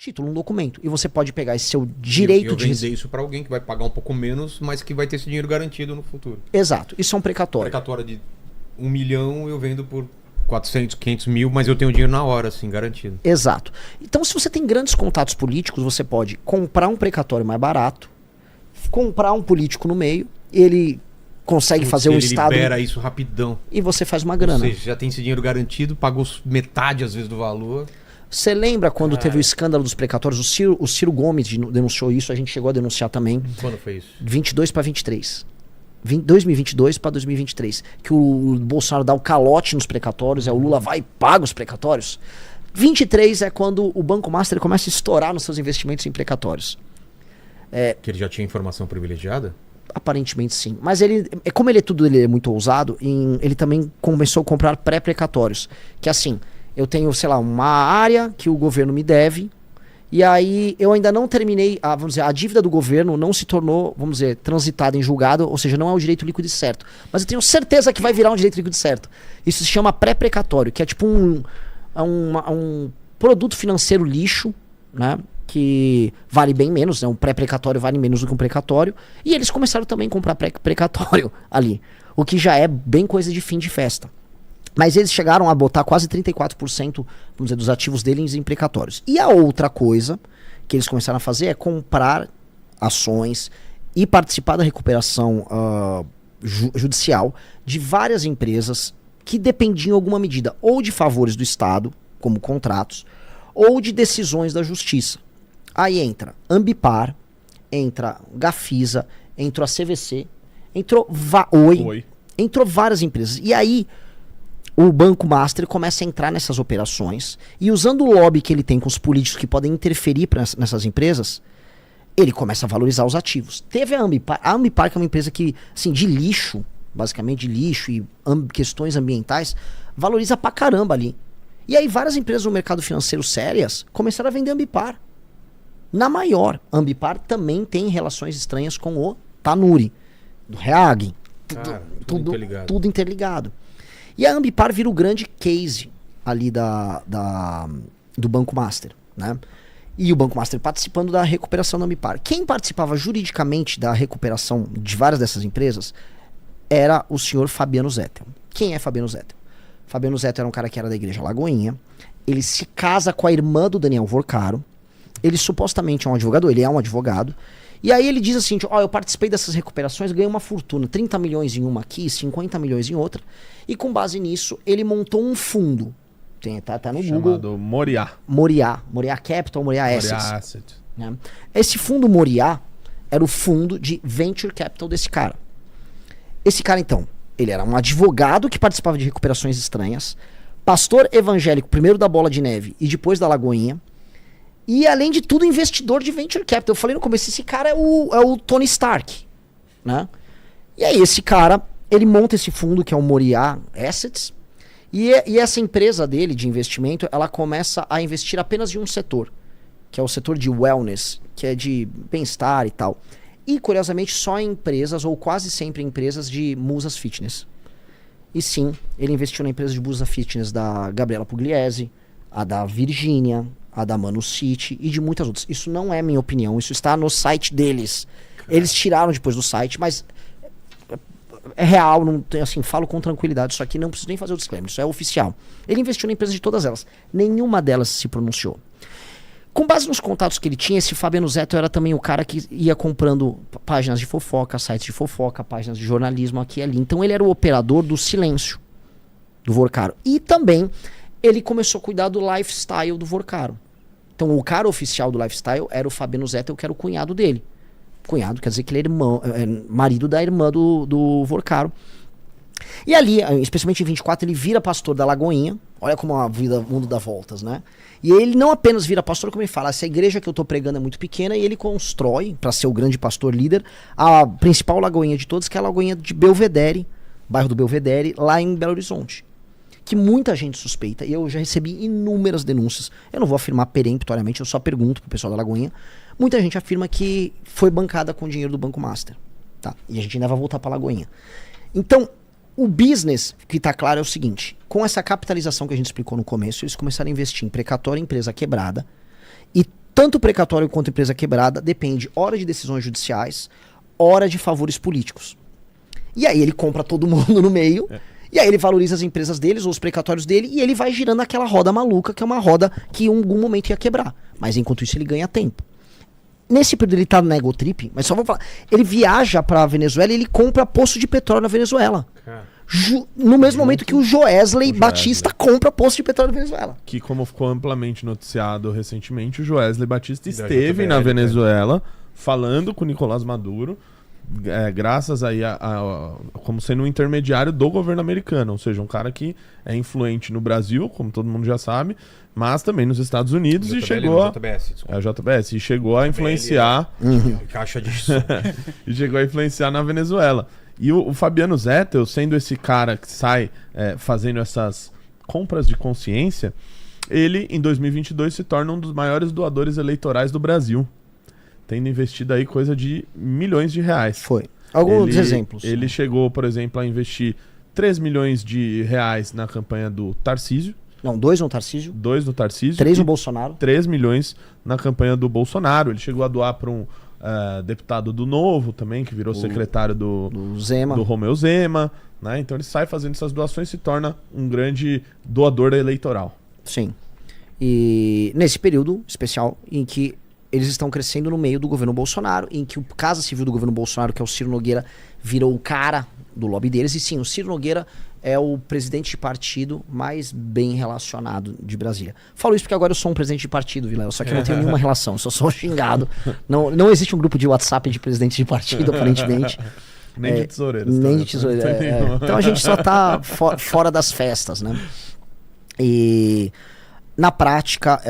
título, um documento. E você pode pegar esse seu direito de... vender isso para alguém que vai pagar um pouco menos, mas que vai ter esse dinheiro garantido no futuro. Exato. Isso é um precatório. Precatório de 1 milhão eu vendo por 400, 500 mil, mas eu tenho dinheiro na hora, assim, garantido. Exato. Então, se você tem grandes contatos políticos, você pode comprar um precatório mais barato, comprar um político no meio, ele consegue fazer o Estado... Ele libera isso rapidão. E você faz uma grana. Ou seja, já tem esse dinheiro garantido, pagou metade, às vezes, do valor... Você lembra quando teve o escândalo dos precatórios? O Ciro Gomes denunciou isso, a gente chegou a denunciar também. Quando foi isso? 22 para 23. 2022 para 2023. Que o Bolsonaro dá o calote nos precatórios, o Lula vai e paga os precatórios. 23 é quando o Banco Master começa a estourar nos seus investimentos em precatórios. Que ele já tinha informação privilegiada? Aparentemente sim. Mas como ele é muito ousado, ele também começou a comprar pré-precatórios. Que assim... Eu tenho, sei lá, uma área que o governo me deve, e aí eu ainda não terminei, vamos dizer, a dívida do governo não se tornou, vamos dizer, transitada em julgado, ou seja, não é o direito líquido e certo. Mas eu tenho certeza que vai virar um direito líquido e certo. Isso se chama pré-precatório, que é tipo um produto financeiro lixo, né? Que vale bem menos, né? Um pré-precatório vale menos do que um precatório. E eles começaram também a comprar pré-precatório ali, o que já é bem coisa de fim de festa. Mas eles chegaram a botar quase 34%, vamos dizer, dos ativos deles em precatórios. E a outra coisa que eles começaram a fazer é comprar ações e participar da recuperação judicial de várias empresas que dependiam em alguma medida ou de favores do Estado, como contratos, ou de decisões da Justiça. Aí entra Ambipar, entra Gafisa, entrou a CVC, entrou Oi, entrou várias empresas. E aí... o Banco Master começa a entrar nessas operações e usando o lobby que ele tem com os políticos que podem interferir nessas empresas, ele começa a valorizar os ativos. Teve a Ambipar, que é uma empresa que, assim, de lixo, basicamente de lixo e questões ambientais, valoriza pra caramba ali. E aí várias empresas do mercado financeiro sérias começaram a vender Ambipar. Na maior, Ambipar também tem relações estranhas com o Tanuri, do Reag. Tudo interligado. E a Ambipar vira o grande case ali do Banco Master, né? E o Banco Master participando da recuperação da Ambipar. Quem participava juridicamente da recuperação de várias dessas empresas era o senhor Fabiano Zettel. Quem é Fabiano Zettel? Fabiano Zettel era um cara que era da Igreja Lagoinha. Ele se casa com a irmã do Daniel Vorcaro. Ele supostamente é um advogado, ele é um advogado. E aí ele diz assim, eu participei dessas recuperações, ganhei uma fortuna, 30 milhões em uma aqui, 50 milhões em outra. E com base nisso, ele montou um fundo. Tá no Google. Chamado Moriá. Moriá Capital, Moriá Assets. Né? Esse fundo Moriá era o fundo de venture capital desse cara. Esse cara, então, ele era um advogado que participava de recuperações estranhas, pastor evangélico, primeiro da Bola de Neve e depois da Lagoinha. E, além de tudo, investidor de venture capital. Eu falei no começo, esse cara é o Tony Stark, né? E aí, esse cara, ele monta esse fundo, que é o Moriá Assets, e essa empresa dele, de investimento, ela começa a investir apenas em um setor, que é o setor de wellness, que é de bem-estar e tal. E, curiosamente, só em empresas, ou quase sempre em empresas de musas fitness. E sim, ele investiu na empresa de musa fitness da Gabriela Pugliese, a da Virgínia, a da Manu City e de muitas outras. Isso não é minha opinião, isso está no site deles. Eles tiraram depois do site, mas é real, não tem, assim, falo com tranquilidade, isso aqui não preciso nem fazer o disclaimer, isso é oficial. Ele investiu na empresa de todas elas, nenhuma delas se pronunciou. Com base nos contatos que ele tinha, esse Fabiano Zettel era também o cara que ia comprando páginas de fofoca, sites de fofoca, páginas de jornalismo aqui e ali. Então ele era o operador do silêncio do Vorcaro. E também ele começou a cuidar do lifestyle do Vorcaro. Então o cara oficial do lifestyle era o Fabiano Zettel, que era o cunhado dele. Cunhado quer dizer que ele é marido da irmã do Vorcaro. E ali, especialmente em 24, ele vira pastor da Lagoinha. Olha como a vida, o mundo dá voltas, né? E ele não apenas vira pastor, como ele fala, essa igreja que eu tô pregando é muito pequena, e ele constrói, para ser o grande pastor líder, a principal Lagoinha de todos, que é a Lagoinha de Belvedere, bairro do Belvedere, lá em Belo Horizonte. Que muita gente suspeita, e eu já recebi inúmeras denúncias. Eu não vou afirmar peremptoriamente, eu só pergunto pro pessoal da Lagoinha. Muita gente afirma que foi bancada com dinheiro do Banco Master. Tá? E a gente ainda vai voltar pra Lagoinha. Então, o business que tá claro é o seguinte: com essa capitalização que a gente explicou no começo, eles começaram a investir em precatório, empresa quebrada, e tanto precatório quanto empresa quebrada depende hora de decisões judiciais, hora de favores políticos. E aí ele compra todo mundo no meio, e aí ele valoriza as empresas deles, ou os precatórios dele, e ele vai girando aquela roda maluca, que é uma roda que em algum momento ia quebrar. Mas enquanto isso ele ganha tempo. Nesse período ele tá no ego trip, mas só vou falar, ele viaja pra Venezuela e ele compra poço de petróleo na Venezuela. No mesmo momento que o Joesley Batista compra poço de petróleo na Venezuela. Que, como ficou amplamente noticiado recentemente, o Joesley Batista esteve na Venezuela falando com o Nicolás Maduro, graças aí como sendo um intermediário do governo americano, ou seja, um cara que é influente no Brasil, como todo mundo já sabe, mas também nos Estados Unidos, e chegou JBS, e chegou a influenciar caixa de e chegou a influenciar na Venezuela. E o Fabiano Zettel, sendo esse cara que sai fazendo essas compras de consciência, ele em 2022 se torna um dos maiores doadores eleitorais do Brasil, tendo investido aí coisa de milhões de reais. Foi. Alguns exemplos. Ele chegou, por exemplo, a investir 3 milhões de reais na campanha do Tarcísio. Não, 2 no Tarcísio. 2 no Tarcísio. 3 no Bolsonaro. 3 milhões na campanha do Bolsonaro. Ele chegou a doar para um deputado do Novo também, que virou secretário do Zema. Do Romeu Zema. Né? Então ele sai fazendo essas doações e se torna um grande doador eleitoral. Sim. E nesse período especial em que eles estão crescendo no meio do governo Bolsonaro, em que o Casa Civil do governo Bolsonaro, que é o Ciro Nogueira, virou o cara do lobby deles. E sim, o Ciro Nogueira é o presidente de partido mais bem relacionado de Brasília. Falo isso porque agora eu sou um presidente de partido, Vilela, só que eu não tenho nenhuma relação, eu só sou xingado. Não existe um grupo de WhatsApp de presidentes de partido, aparentemente. Nem de tesoureiros. Nem de tesoureiros. Então a gente só tá fora das festas, né? E na prática,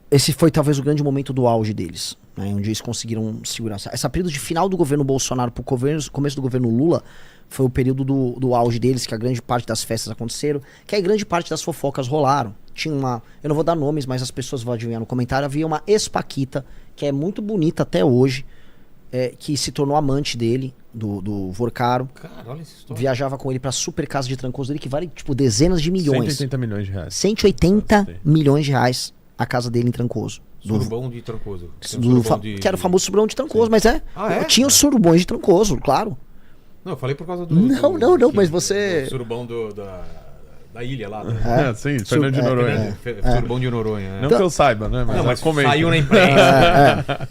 esse foi talvez o grande momento do auge deles, né, onde eles conseguiram segurar. Essa período de final do governo Bolsonaro para o começo do governo Lula foi o período do auge deles, que a grande parte das festas aconteceram, que a grande parte das fofocas rolaram. Tinha eu não vou dar nomes, mas as pessoas vão adivinhar no comentário, havia uma ex-paquita, que é muito bonita até hoje, que se tornou amante dele, do Vorcaro. Cara, olha essa história. Viajava com ele pra super casa de Trancoso dele, que vale tipo dezenas de milhões. 180 milhões de reais. 180 milhões de reais a casa dele em Trancoso. Surubão de Trancoso. Que era o famoso surubão de Trancoso, sim. Mas tinha os surubões de Trancoso, claro. Não, eu falei por causa do... Não, mas você... O surubão da ilha lá. Né? Sim, Fernando de Noronha. Surubão de Noronha. Não que eu saiba, né? Mas saiu na imprensa.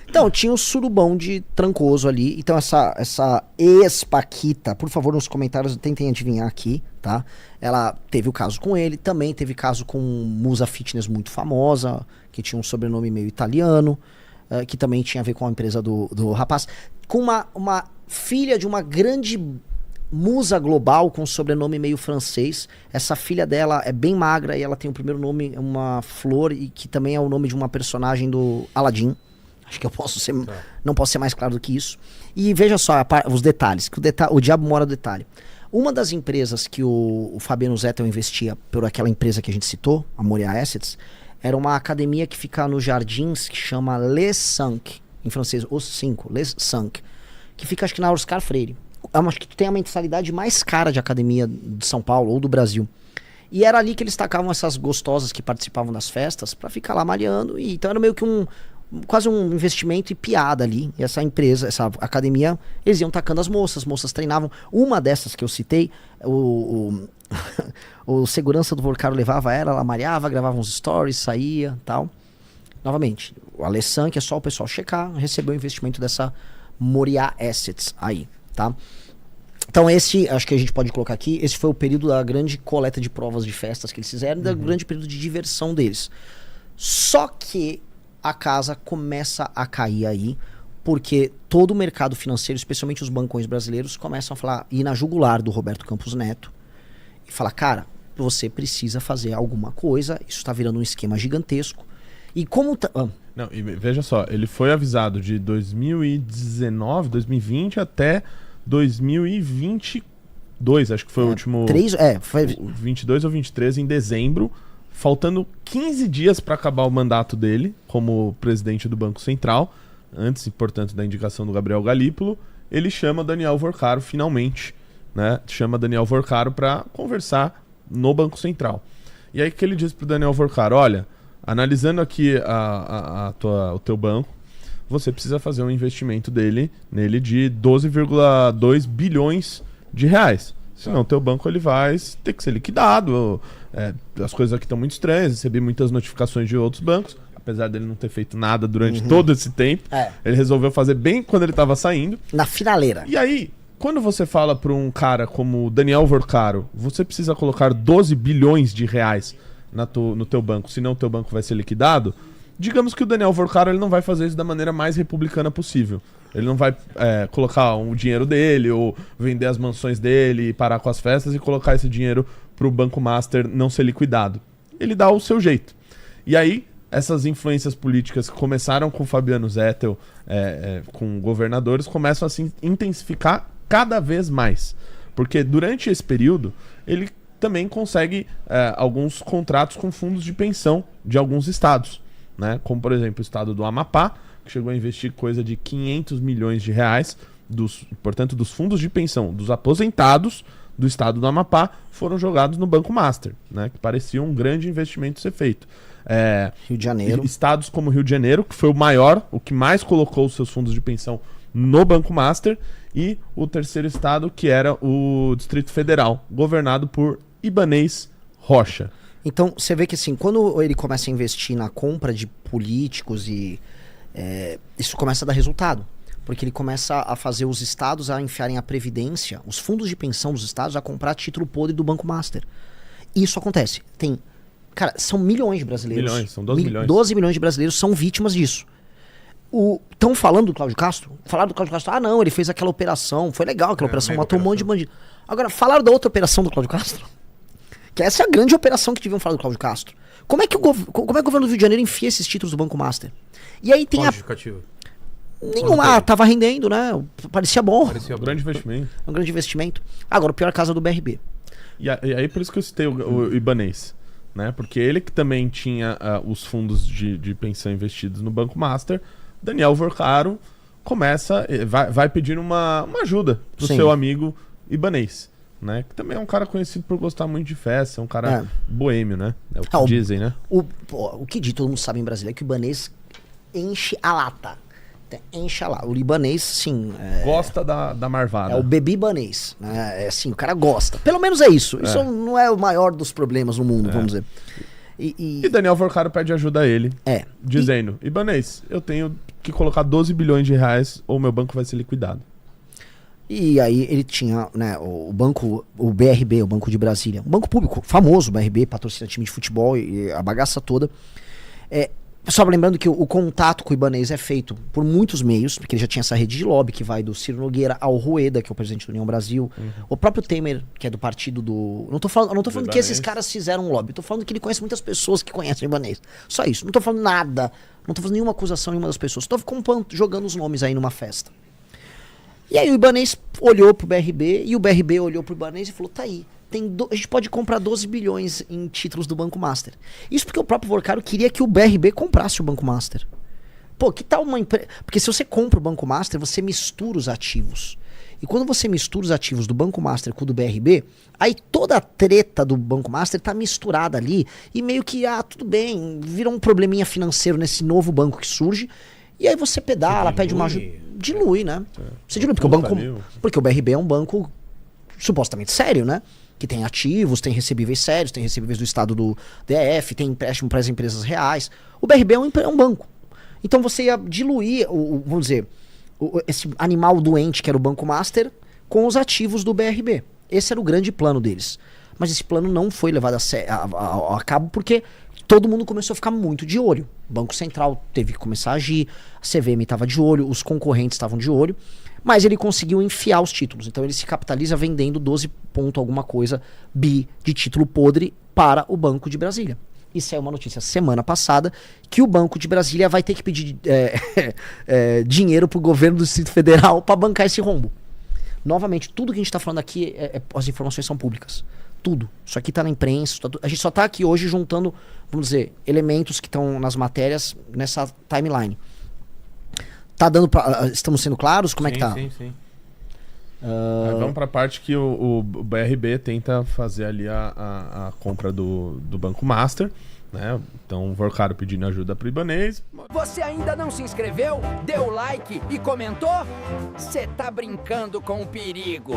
Então, tinha o surubão de Trancoso ali. Então, essa ex-paquita, por favor, nos comentários tentem adivinhar aqui, tá? Ela teve o caso com ele, também teve caso com musa fitness muito famosa, que tinha um sobrenome meio italiano, que também tinha a ver com a empresa do rapaz. Com uma filha de uma grande musa global com sobrenome meio francês. Essa filha dela é bem magra e ela tem o primeiro nome, uma flor, e que também é o nome de uma personagem do Aladdin. Acho que eu não posso ser mais claro do que isso. E veja só os detalhes, que o diabo mora no detalhe. Uma das empresas que o Fabiano Zettel investia por aquela empresa que a gente citou, a Moria Assets, era uma academia que fica nos Jardins, que chama Les Cinq, em francês, os 5, Les Cinq, que fica acho que na Oscar Freire. Acho que tem a mensalidade mais cara de academia de São Paulo ou do Brasil. E era ali que eles tacavam essas gostosas que participavam das festas pra ficar lá malhando. E então era meio que quase um investimento e piada ali. E essa empresa, essa academia, eles iam tacando as moças treinavam. Uma dessas que eu citei, o segurança do Vorcaro levava ela malhava, gravava uns stories, saía, tal. Novamente, o Alessan, que é só o pessoal checar, recebeu o investimento dessa Moria Assets aí, tá? Então acho que a gente pode colocar aqui, esse foi o período da grande coleta de provas de festas que eles fizeram, do grande período de diversão deles. Só que a casa começa a cair aí, porque todo o mercado financeiro, especialmente os bancões brasileiros, começam a ir na jugular do Roberto Campos Neto e falar, cara, você precisa fazer alguma coisa, isso tá virando um esquema gigantesco. E como... Não, e veja só, ele foi avisado de 2019, 2020 até 2022, acho que foi o último... Foi 22 ou 23 em dezembro, faltando 15 dias para acabar o mandato dele como presidente do Banco Central, antes, portanto, da indicação do Gabriel Galípolo, ele chama Daniel Vorcaro finalmente, né? Chama Daniel Vorcaro para conversar no Banco Central. E aí que ele diz pro Daniel Vorcaro, olha, analisando aqui o teu banco, você precisa fazer um investimento nele de 12,2 bilhões de reais. Senão o teu banco ele vai ter que ser liquidado. As coisas aqui estão muito estranhas, recebi muitas notificações de outros bancos. Apesar dele não ter feito nada durante todo esse tempo, ele resolveu fazer bem quando ele estava saindo. Na finaleira. E aí, quando você fala para um cara como o Daniel Vorcaro, você precisa colocar 12 bilhões de reais no teu banco, senão o teu banco vai ser liquidado. Digamos que o Daniel Vorcaro ele não vai fazer isso da maneira mais republicana possível. Ele não vai colocar o dinheiro dele ou vender as mansões dele e parar com as festas e colocar esse dinheiro para o Banco Master não ser liquidado. Ele dá o seu jeito. E aí, essas influências políticas que começaram com o Fabiano Zettel, com governadores, começam a se intensificar cada vez mais. Porque durante esse período, ele também consegue alguns contratos com fundos de pensão de alguns estados, né? Como, por exemplo, o estado do Amapá, que chegou a investir coisa de 500 milhões de reais, portanto, dos fundos de pensão dos aposentados do estado do Amapá, foram jogados no Banco Master, né? Que parecia um grande investimento ser feito. Rio de Janeiro. Estados como Rio de Janeiro, que foi o maior, o que mais colocou os seus fundos de pensão no Banco Master, e o terceiro estado, que era o Distrito Federal, governado por Ibanez Rocha. Então, você vê que assim, quando ele começa a investir na compra de políticos isso começa a dar resultado. Porque ele começa a fazer os estados a enfiarem a previdência, os fundos de pensão dos estados a comprar título podre do Banco Master. E isso acontece. Cara, são milhões de brasileiros. São 12 milhões. 12 milhões de brasileiros são vítimas disso. Estão falando do Cláudio Castro? Falaram do Cláudio Castro. Não, ele fez aquela operação. Foi legal aquela operação, matou um monte de bandido. Agora, falaram da outra operação do Cláudio Castro? Que essa é a grande operação que deviam falar do Cláudio Castro. Como é que o governo do Rio de Janeiro enfia esses títulos do Banco Master? E aí tem nenhuma. Tava rendendo, né? Parecia bom. Parecia um grande investimento. Um grande investimento. Agora, o pior caso é do BRB. E aí, por isso que eu citei o Ibanez, né? Porque ele que também tinha os fundos de pensão investidos no Banco Master, Daniel Vorcaro vai pedir uma ajuda pro seu amigo Ibanez, né? Que também é um cara conhecido por gostar muito de festa, é um cara boêmio, né? É o que dizem, né? O que todo mundo sabe em Brasília é que o Ibanez enche a lata. Enche a lata. O libanês, sim... gosta da marvada. É o bebê ibanês. Né? O cara gosta. Pelo menos é isso. Isso não é o maior dos problemas no mundo, vamos dizer. E Daniel Vorcaro pede ajuda a ele, dizendo, Ibanez, eu tenho que colocar 12 bilhões de reais ou meu banco vai ser liquidado. E aí ele tinha, né, o BRB, o Banco de Brasília, um banco público famoso, o BRB, patrocina time de futebol e a bagaça toda. Só lembrando que o contato com o Ibanez é feito por muitos meios, porque ele já tinha essa rede de lobby que vai do Ciro Nogueira ao Rueda, que é o presidente da União Brasil, o próprio Temer, que é do partido do... Não tô falando que esses caras fizeram um lobby, tô falando que ele conhece muitas pessoas que conhecem o Ibanez. Só isso, não tô falando nada, não tô fazendo nenhuma acusação em nenhuma das pessoas, tô jogando os nomes aí numa festa. E aí o Ibanez olhou pro BRB, e o BRB olhou pro Ibanez e falou, tá aí. A gente pode comprar 12 bilhões em títulos do Banco Master. Isso porque o próprio Vorcaro queria que o BRB comprasse o Banco Master. Pô, que tal uma empresa... Porque se você compra o Banco Master, você mistura os ativos. E quando você mistura os ativos do Banco Master com o do BRB, aí toda a treta do Banco Master tá misturada ali e meio que, tudo bem, vira um probleminha financeiro nesse novo banco que surge. E aí você pedala, pede uma ajuda... Dilui, né? Você dilui, porque o BRB é um banco supostamente sério, né? Que tem ativos, tem recebíveis sérios, tem recebíveis do estado do DF, tem empréstimo para as empresas reais. O BRB é um banco. Então você ia diluir, vamos dizer, esse animal doente que era o Banco Master com os ativos do BRB. Esse era o grande plano deles. Mas esse plano não foi levado a cabo porque todo mundo começou a ficar muito de olho. O Banco Central teve que começar a agir, a CVM estava de olho, os concorrentes estavam de olho. Mas ele conseguiu enfiar os títulos. Então ele se capitaliza vendendo 12 ponto alguma coisa bi de título podre para o Banco de Brasília. E saiu uma notícia semana passada que o Banco de Brasília vai ter que pedir dinheiro para o governo do Distrito Federal para bancar esse rombo. Novamente, tudo que a gente está falando aqui, as informações são públicas. Tudo. Isso aqui está na imprensa. A gente só está aqui hoje juntando, vamos dizer, elementos que estão nas matérias nessa timeline. Tá dando pra... Estamos sendo claros? Como é que tá? Sim. Vamos pra parte que o BRB tenta fazer ali a compra do Banco Master, né? Então, Vorcaro pedindo ajuda pro Ibanez. Você ainda não se inscreveu? Deu like e comentou? Você tá brincando com o perigo.